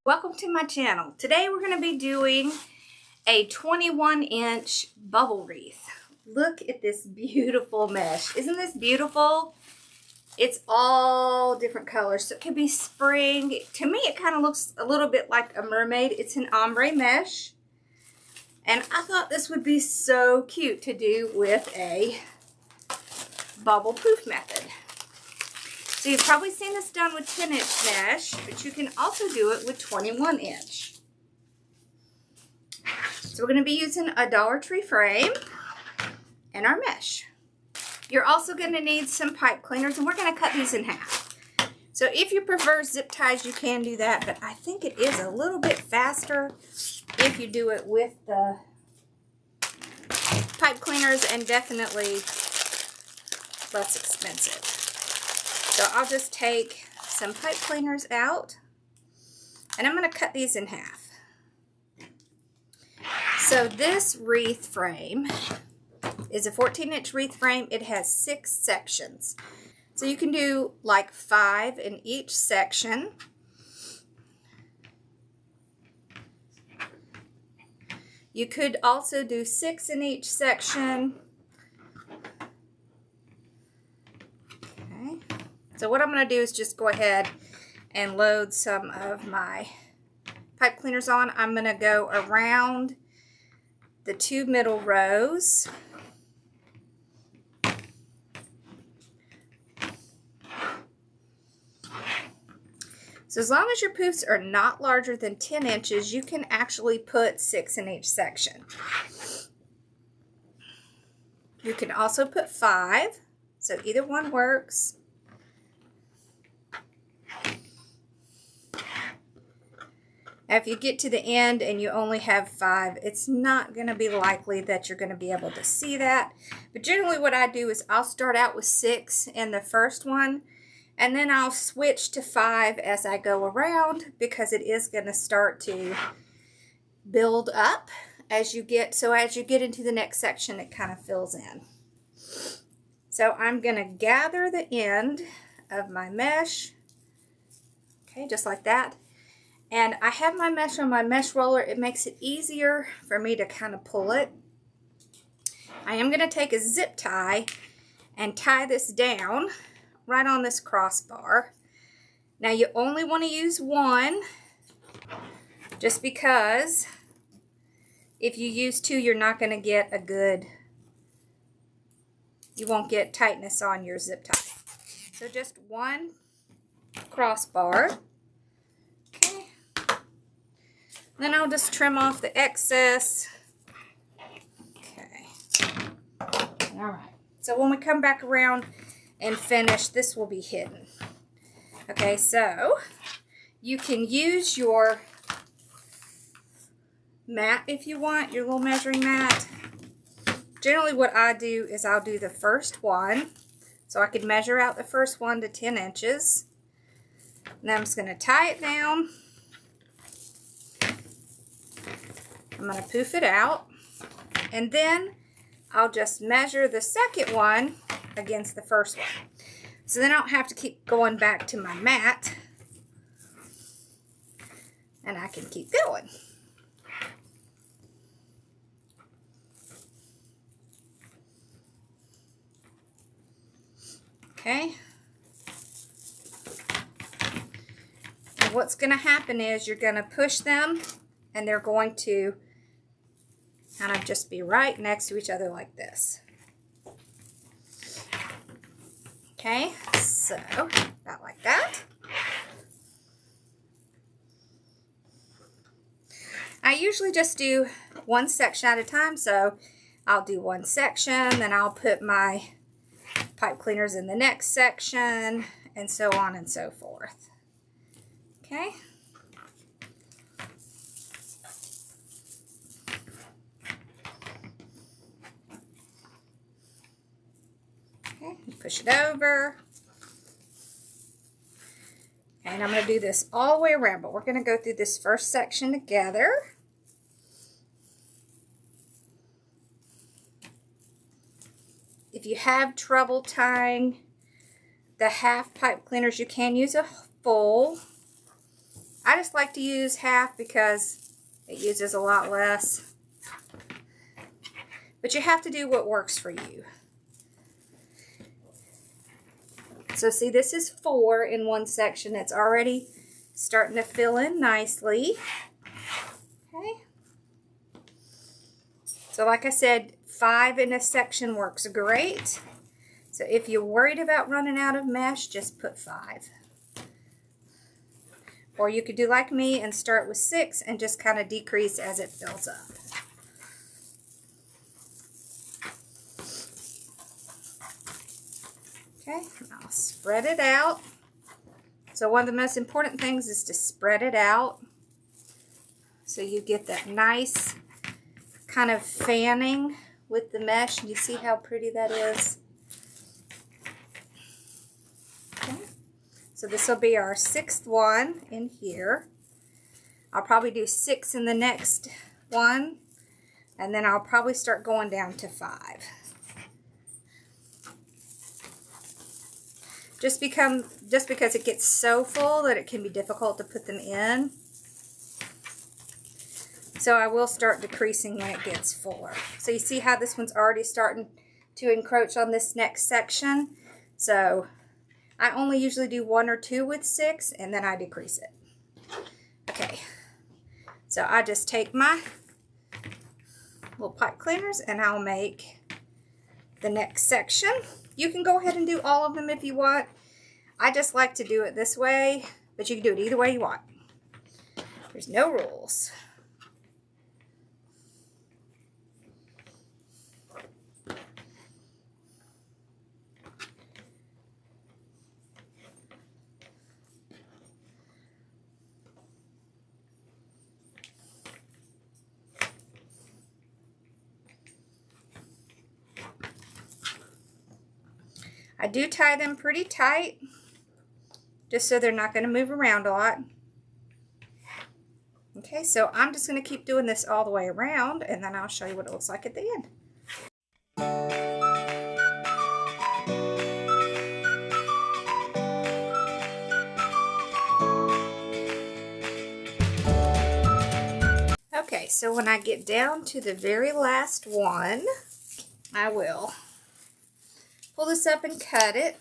Welcome to my channel. Today we're going to be doing a 21-inch bubble wreath. Look at this beautiful mesh. Isn't this beautiful? It's all different colors. So it could be spring. To me it kind of looks a little bit like a mermaid. It's an ombre mesh. And I thought this would be so cute to do with a bubble poof method. So you've probably seen this done with 10-inch mesh, but you can also do it with 21-inch. So we're going to be using a Dollar Tree frame and our mesh. You're also going to need some pipe cleaners, and we're going to cut these in half. So if you prefer zip ties, you can do that, but I think it is a little bit faster if you do it with the pipe cleaners, and definitely less expensive. So I'll just take some pipe cleaners out, and I'm going to cut these in half. So this wreath frame is a 14-inch wreath frame. It has 6 sections. So you can do like 5 in each section. You could also do 6 in each section. So what I'm going to do is just go ahead and load some of my pipe cleaners on. I'm going to go around the 2 middle rows. So as long as your poofs are not larger than 10 inches, you can actually put 6 in each section. You can also put 5, so either one works. Now, if you get to the end and you only have 5, it's not going to be likely that you're going to be able to see that. But generally what I do is I'll start out with 6 in the first one, and then I'll switch to 5 as I go around, because it is going to start to build up as you get, into the next section, it kind of fills in. So I'm going to gather the end of my mesh, okay, just like that. And I have my mesh on my mesh roller. It makes it easier for me to kind of pull it. I am going to take a zip tie and tie this down right on this crossbar. Now you only want to use one, just because if you use 2, you're not going to get a good, you won't get tightness on your zip tie. So just one crossbar. Then I'll just trim off the excess. Okay. All right. So when we come back around and finish, this will be hidden. Okay, so you can use your mat if you want, your little measuring mat. Generally what I do is I'll do the first one. So I could measure out the first one to 10 inches. And then I'm just going to tie it down. I'm going to poof it out, and then I'll just measure the second one against the first one. So then I don't have to keep going back to my mat, and I can keep going. Okay. And what's going to happen is you're going to push them, and they're going to kind of just be right next to each other like this. Okay, so about like that. I usually just do one section at a time, so I'll do one section, then I'll put my pipe cleaners in the next section, and so on and so forth. Okay. Push it over. And I'm going to do this all the way around, but we're going to go through this first section together. If you have trouble tying the half pipe cleaners, you can use a full. I just like to use half because it uses a lot less. But you have to do what works for you. So see, this is 4 in one section. It's already starting to fill in nicely. Okay. So like I said, 5 in a section works great. So if you're worried about running out of mesh, just put 5. Or you could do like me and start with 6 and just kind of decrease as it fills up. Okay, I'll spread it out. So one of the most important things is to spread it out so you get that nice kind of fanning with the mesh. You see how pretty that is? Okay. So this will be our 6th one in here. I'll probably do 6 in the next one, and then I'll probably start going down to 5. Just because it gets so full that it can be difficult to put them in. So I will start decreasing when it gets fuller. So you see how this one's already starting to encroach on this next section. So I only usually do 1 or 2 with 6, and then I decrease it. Okay, so I just take my little pipe cleaners and I'll make the next section. You can go ahead and do all of them if you want. I just like to do it this way, but you can do it either way you want. There's no rules. I do tie them pretty tight, just so they're not going to move around a lot. Okay, so I'm just going to keep doing this all the way around, and then I'll show you what it looks like at the end. Okay, so when I get down to the very last one, I will pull this up and cut it.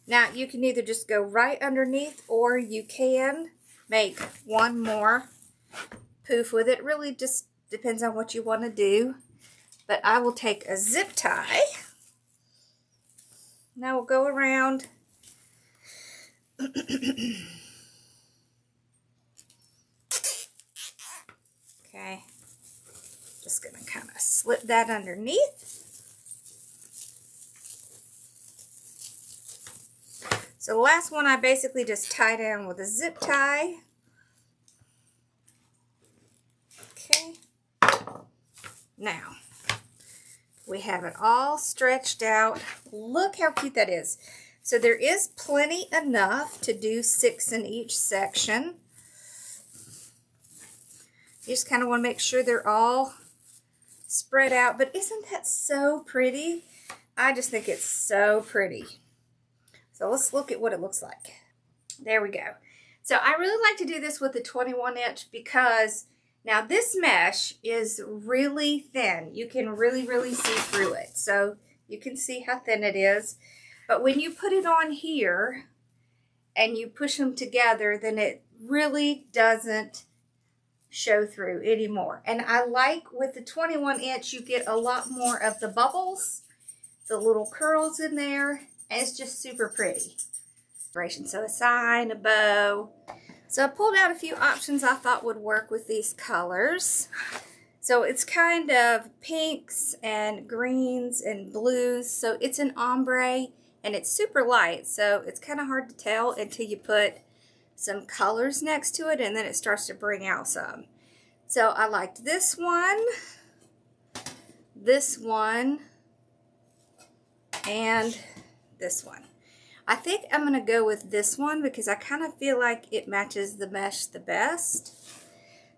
Now, you can either just go right underneath, or you can make one more poof with it. It really just depends on what you want to do. But I will take a zip tie. Now we'll go around. Okay. Just going to kind of slip that underneath. So the last one I basically just tie down with a zip tie. Okay. Now, we have it all stretched out. Look how cute that is. So there is plenty enough to do 6 in each section. You just kind of want to make sure they're all spread out. But isn't that so pretty? I just think it's so pretty. So let's look at what it looks like. There we go. So I really like to do this with the 21 inch because now this mesh is really thin. You can really see through it. So you can see how thin it is. But when you put it on here and you push them together, then it really doesn't show through anymore. And I like with the 21 inch, you get a lot more of the bubbles, the little curls in there. And it's just super pretty. So a sign, a bow. So I pulled out a few options I thought would work with these colors. So it's kind of pinks and greens and blues. So it's an ombre and it's super light. So it's kind of hard to tell until you put some colors next to it, and then it starts to bring out some. So I liked this one, and this one. I think I'm going to go with this one because I kind of feel like it matches the mesh the best.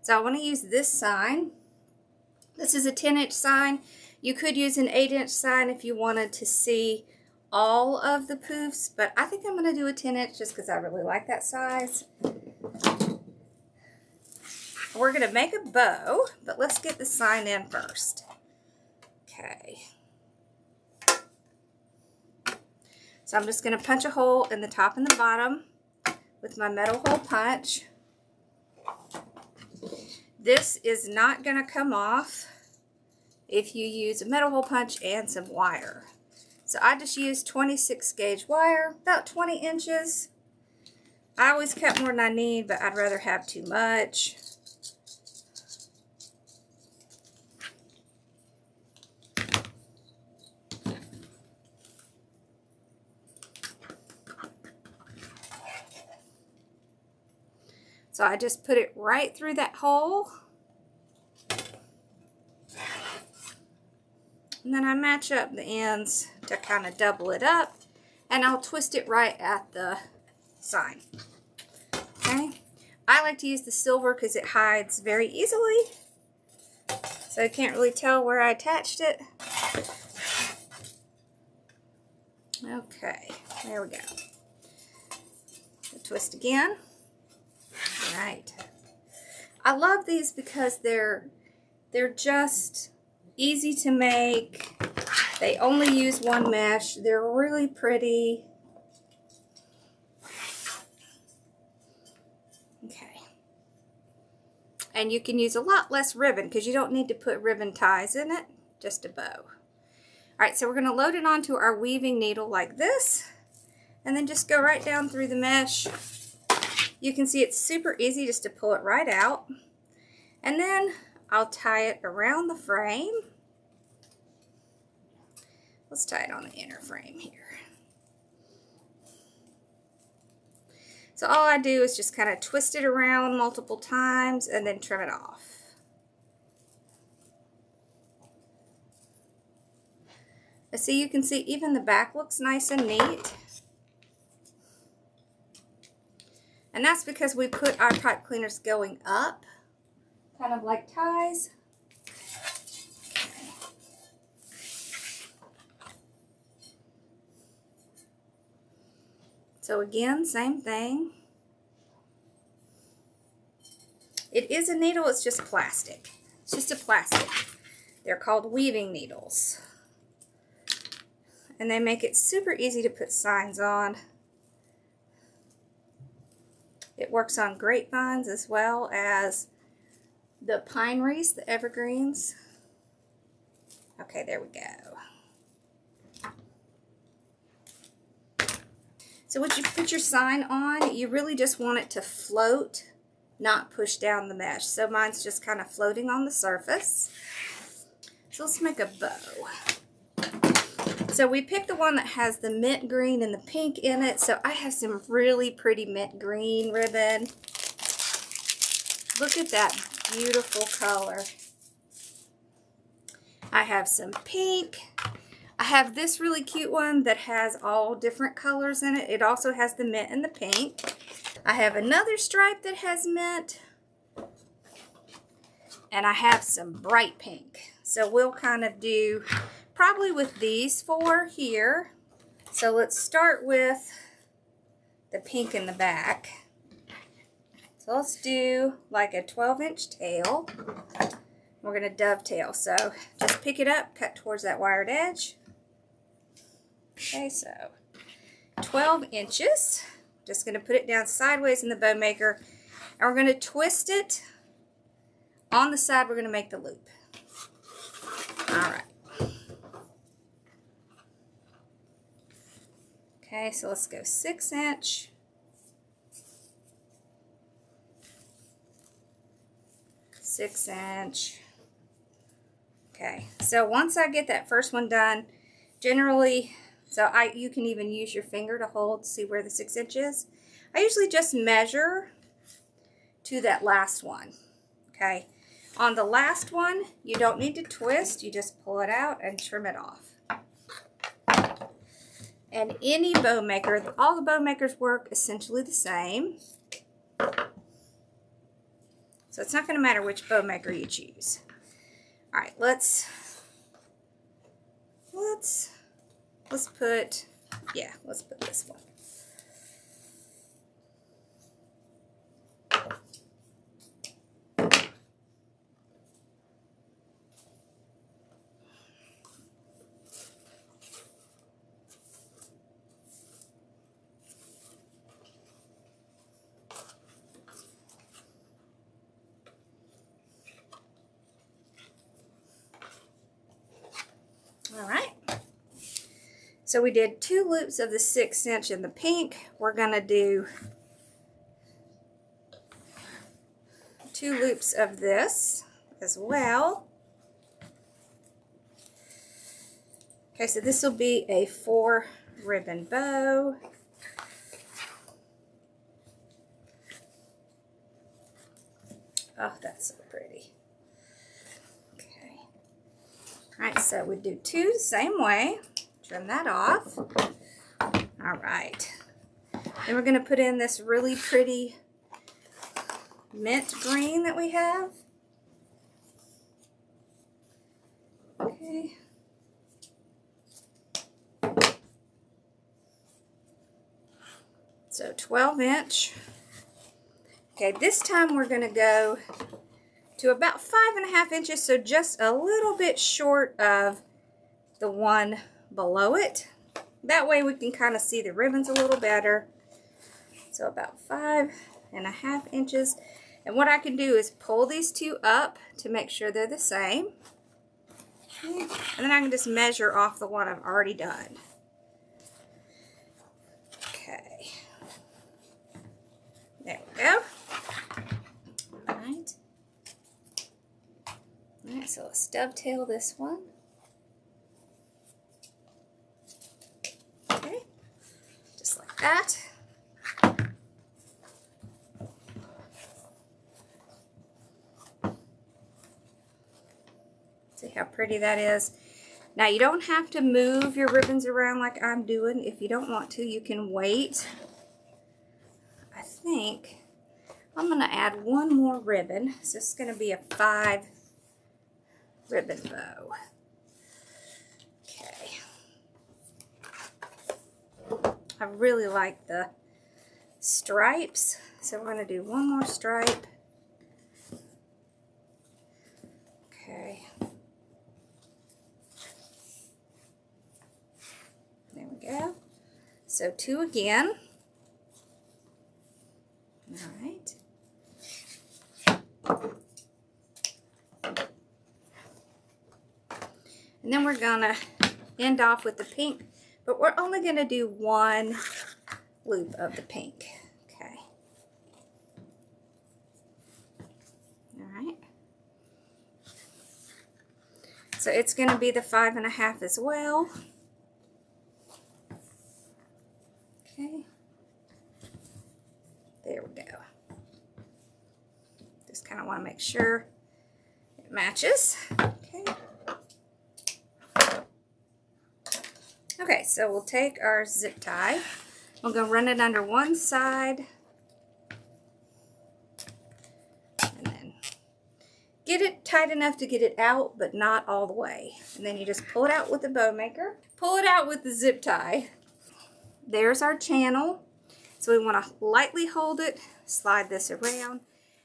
So I want to use this sign. This is a 10-inch sign. You could use an 8-inch sign if you wanted to see all of the poofs, but I think I'm going to do a 10-inch just because I really like that size. We're going to make a bow, but let's get the sign in first. Okay. So I'm just going to punch a hole in the top and the bottom with my metal hole punch. This is not going to come off if you use a metal hole punch and some wire. So I just used 26 gauge wire, about 20 inches. I always cut more than I need, but I'd rather have too much. So I just put it right through that hole. And then I match up the ends to kind of double it up. And I'll twist it right at the sign. Okay. I like to use the silver because it hides very easily. So I can't really tell where I attached it. Okay, there we go. Twist again. All right. I love these because they're just easy to make. They only use one mesh. They're really pretty. Okay. And you can use a lot less ribbon because you don't need to put ribbon ties in it, just a bow. All right, so we're going to load it onto our weaving needle like this, and then just go right down through the mesh. You can see it's super easy just to pull it right out. And then I'll tie it around the frame. Let's tie it on the inner frame here. So all I do is just kind of twist it around multiple times and then trim it off. See, you can see even the back looks nice and neat. And that's because we put our pipe cleaners going up, kind of like ties. So again, same thing. It is a needle, it's just plastic. It's just a plastic. They're called weaving needles. And they make it super easy to put signs on. It works on grapevines as well as the pine wreaths, the evergreens. Okay, there we go. So when you put your sign on, you really just want it to float, not push down the mesh. So mine's just kind of floating on the surface. So let's make a bow. So we picked the one that has the mint green and the pink in it. So I have some really pretty mint green ribbon. Look at that beautiful color. I have some pink. I have this really cute one that has all different colors in it. It also has the mint and the pink. I have another stripe that has mint. And I have some bright pink. So we'll kind of do probably with these four here. So let's start with the pink in the back. So let's do like a 12-inch tail. We're going to dovetail. So just pick it up, cut towards that wired edge. Okay, so 12 inches. Just going to put it down sideways in the bow maker. And we're going to twist it. On the side, we're going to make the loop. All right. Okay, so let's go 6-inch. 6-inch. Okay, so once I get that first one done, generally, you can even use your finger to hold to see where the 6 inch is. I usually just measure to that last one. Okay, on the last one, you don't need to twist, you just pull it out and trim it off. And any bow maker, all the bow makers work essentially the same. So it's not going to matter which bow maker you choose. All right, let's put this one. So we did 2 loops of the 1/6 inch in the pink. We're gonna do 2 loops of this as well. Okay, so this will be a 4 ribbon bow. Oh, that's so pretty. Okay. All right, so we do 2 the same way. Trim that off. All right. Then we're going to put in this really pretty mint green that we have. Okay. So 12 inch. Okay, this time we're going to go to about 5.5 inches, so just a little bit short of the one below it. That way we can kind of see the ribbons a little better. So about 5.5 inches. And what I can do is pull these 2 up to make sure they're the same. Okay. And then I can just measure off the one I've already done. Okay. There we go. Alright. Alright, so let's dovetail this one. Okay. Just like that. See how pretty that is? Now you don't have to move your ribbons around like I'm doing. If you don't want to, you can wait. I think I'm going to add 1 more ribbon. So this is going to be a 5 ribbon bow. Okay. I really like the stripes, so we're going to do 1 more stripe. Okay. There we go. So 2 again. All right. And then we're gonna end off with the pink, but we're only gonna do 1 loop of the pink. Okay. All right. So it's gonna be the 5.5 as well. Okay. There we go. Just kind of want to make sure it matches. Okay. Okay, so we'll take our zip tie. We're going to run it under one side. And then get it tight enough to get it out, but not all the way. And then you just pull it out with the bow maker. Pull it out with the zip tie. There's our channel. So we want to lightly hold it, slide this around,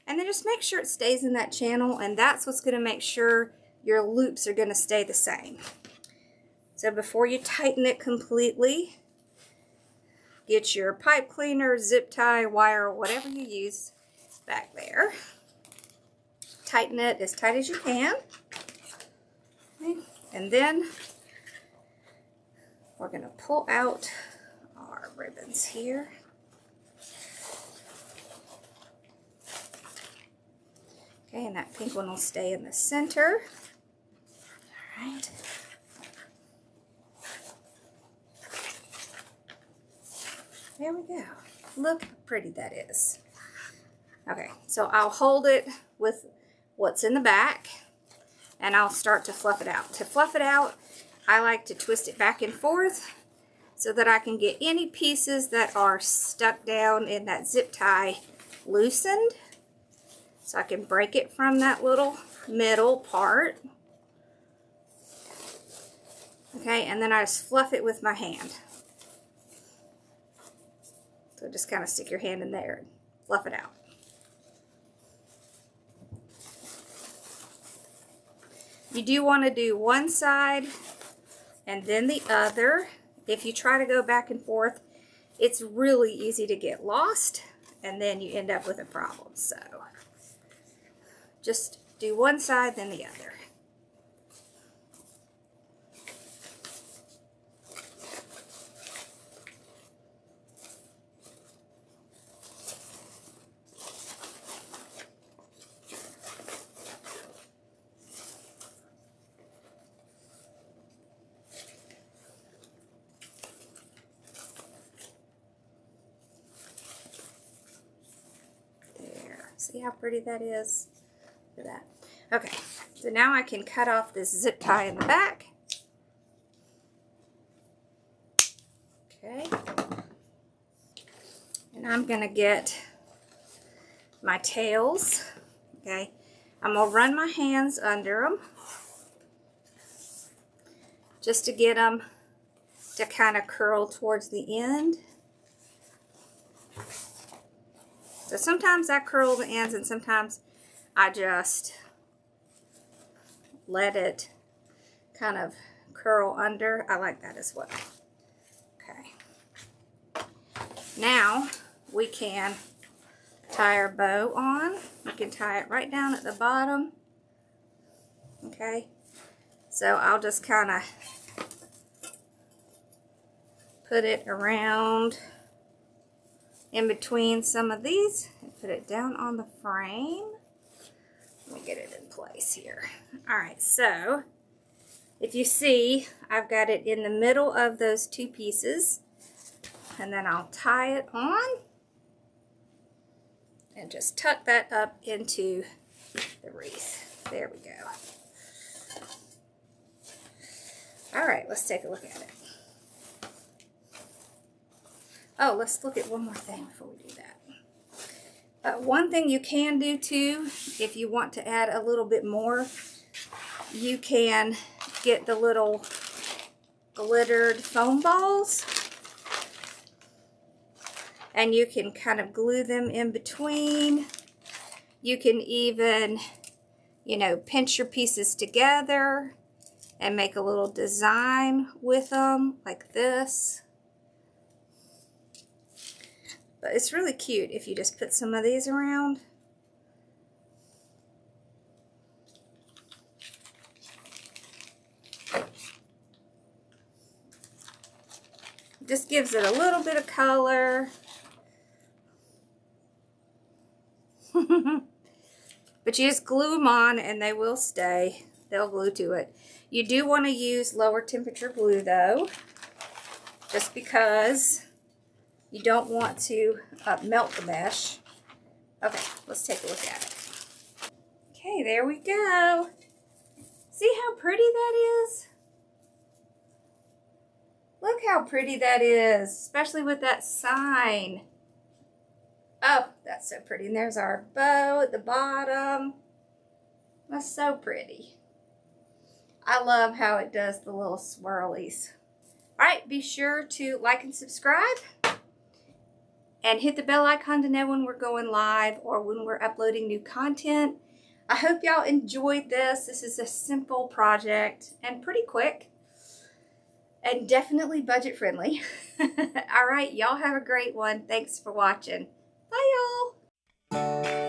and then just make sure it stays in that channel, and that's what's going to make sure your loops are going to stay the same. So before you tighten it completely, get your pipe cleaner, zip tie, wire, whatever you use back there. Tighten it as tight as you can. Okay. And then we're going to pull out our ribbons here. Okay, and that pink one will stay in the center. All right. There we go. Look how pretty that is. Okay, so I'll hold it with what's in the back, and I'll start to fluff it out. To fluff it out, I like to twist it back and forth so that I can get any pieces that are stuck down in that zip tie loosened. So I can break it from that little middle part. Okay, and then I just fluff it with my hand. So just kind of stick your hand in there and fluff it out. You do want to do one side and then the other. If you try to go back and forth, it's really easy to get lost, and then you end up with a problem. So just do one side, then the other. See how pretty that is? Look at that. Okay, so now I can cut off this zip tie in the back. Okay. And I'm going to get my tails. Okay. I'm going to run my hands under them just to get them to kind of curl towards the end. So sometimes I curl the ends and sometimes I just let it kind of curl under. I like that as well. Okay. Now we can tie our bow on. You can tie it right down at the bottom. Okay. So I'll just kind of put it around in between some of these and put it down on the frame. Let me get it in place here. Alright, so if you see, I've got it in the middle of those two pieces, and then I'll tie it on and just tuck that up into the wreath. There we go. Alright, let's take a look at it. Oh, let's look at one more thing before we do that. One thing you can do too, if you want to add a little bit more, you can get the little glittered foam balls and you can kind of glue them in between. You can even, you know, pinch your pieces together and make a little design with them like this. But it's really cute if you just put some of these around. Just gives it a little bit of color. But you just glue them on and they will stay. They'll glue to it. You do want to use lower temperature glue though, just because you don't want to melt the mesh. Okay, let's take a look at it. Okay, there we go. See how pretty that is? Look how pretty that is, especially with that sign. Oh, that's so pretty. And there's our bow at the bottom. That's so pretty. I love how it does the little swirlies. All right, be sure to like and subscribe. And hit the bell icon to know when we're going live or when we're uploading new content. I hope y'all enjoyed this. This is a simple project and pretty quick. And definitely budget friendly. All right, y'all have a great one. Thanks for watching. Bye, y'all.